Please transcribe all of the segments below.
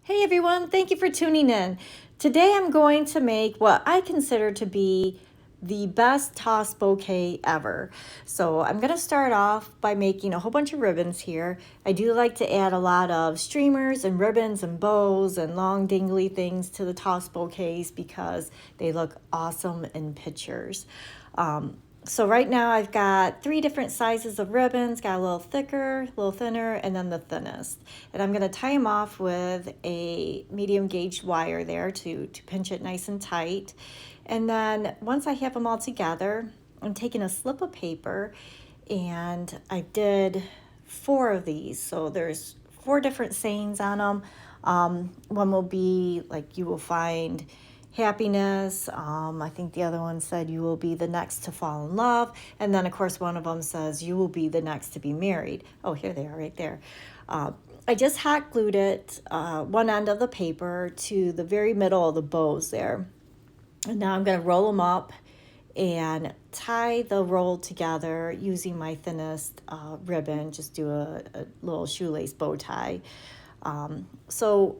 Hey everyone, thank you for tuning in. Today I'm going to make what I consider to be the best toss bouquet ever. So I'm going to start off by making a whole bunch of ribbons here. I do like to add a lot of streamers and ribbons and bows and long dingly things to the toss bouquets because they look awesome in pictures. So right now I've got 3 different sizes of ribbons, got a little thicker, a little thinner, and then the thinnest. And I'm gonna tie them off with a medium gauge wire there to pinch it nice and tight. And then once I have them all together, I'm taking a slip of paper and I did 4 of these. So there's 4 different sayings on them. One will be like, you will find happiness. I think the other one said you will be the next to fall in love. And then, of course, one of them says you will be the next to be married. Oh, here they are right there. I just hot glued it, one end of the paper to the very middle of the bows there. And now I'm going to roll them up and tie the roll together using my thinnest ribbon. Just do a little shoelace bow tie. So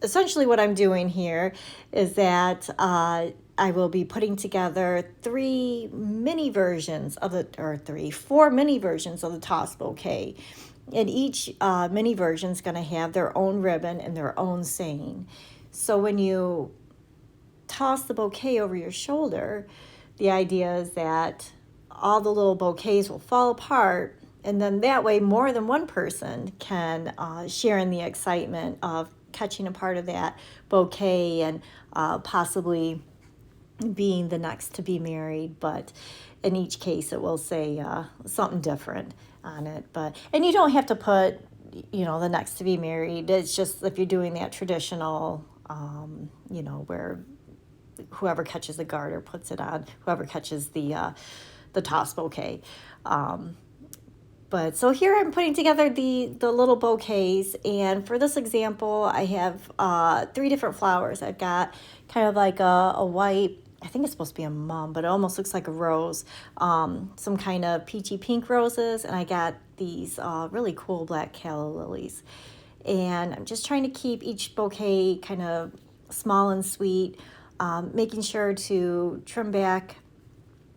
essentially what I'm doing here is that I will be putting together 4 mini versions of the toss bouquet. And each mini version is going to have their own ribbon and their own saying. So when you toss the bouquet over your shoulder, the idea is that all the little bouquets will fall apart, and then that way more than one person can share in the excitement of catching a part of that bouquet and possibly being the next to be married. But in each case it will say something different on it. And you don't have to put the next to be married. It's just if you're doing that traditional where whoever catches the garter puts it on whoever catches the toss bouquet. But so here I'm putting together the little bouquets, and for this example I have 3 different flowers. I've got kind of like a white, I think it's supposed to be a mum, but it almost looks like a rose, some kind of peachy pink roses, and I got these really cool black calla lilies. And I'm just trying to keep each bouquet kind of small and sweet, making sure to trim back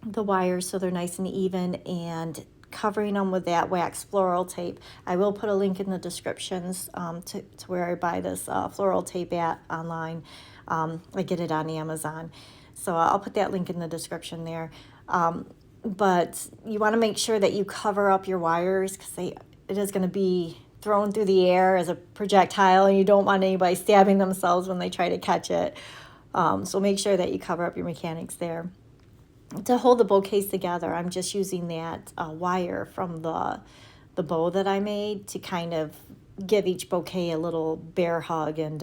the wires so they're nice and even, and covering them with that wax floral tape. I will put a link in the descriptions to where I buy this floral tape at online. I get it on Amazon. So I'll put that link in the description there. But you want to make sure that you cover up your wires because it is going to be thrown through the air as a projectile, and you don't want anybody stabbing themselves when they try to catch it. So make sure that you cover up your mechanics there. To hold the bouquets together, I'm just using that wire from the bow that I made to kind of give each bouquet a little bear hug and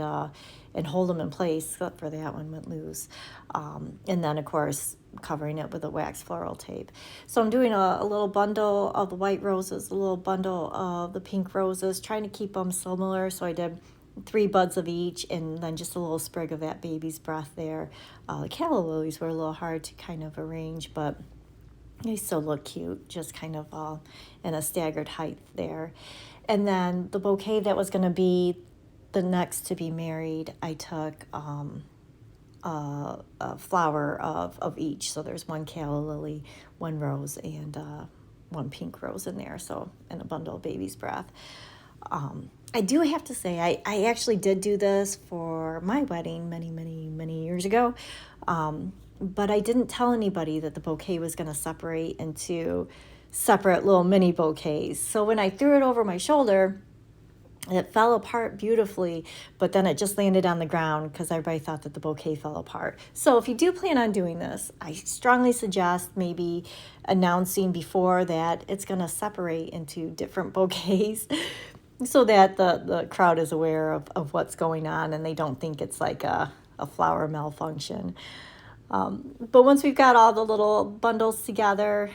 hold them in place, except for that one went loose. And then, of course, covering it with a wax floral tape. So I'm doing a little bundle of the white roses, a little bundle of the pink roses, trying to keep them similar. So I did 3 buds of each, and then just a little sprig of that baby's breath there. The calla lilies were a little hard to kind of arrange, but they still look cute, just kind of in a staggered height there. And then the bouquet that was going to be the next to be married, I took a flower of each. So there's 1 calla lily, 1 rose, and 1 pink rose in there. So, and a bundle of baby's breath. I do have to say, I actually did do this for my wedding many years ago, but I didn't tell anybody that the bouquet was going to separate into separate little mini bouquets. So when I threw it over my shoulder, it fell apart beautifully, but then it just landed on the ground because everybody thought that the bouquet fell apart. So if you do plan on doing this, I strongly suggest maybe announcing before that it's going to separate into different bouquets so that the crowd is aware of what's going on and they don't think it's like a flower malfunction. But once we've got all the little bundles together,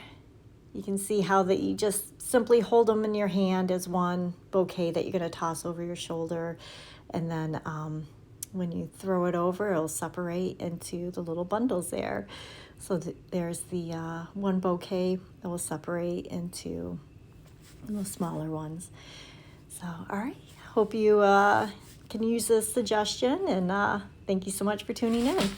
you can see how that you just simply hold them in your hand as one bouquet that you're going to toss over your shoulder. And then when you throw it over, it'll separate into the little bundles there. So there's the 1 bouquet that will separate into the smaller ones. So, all right. Hope you can use this suggestion, and thank you so much for tuning in.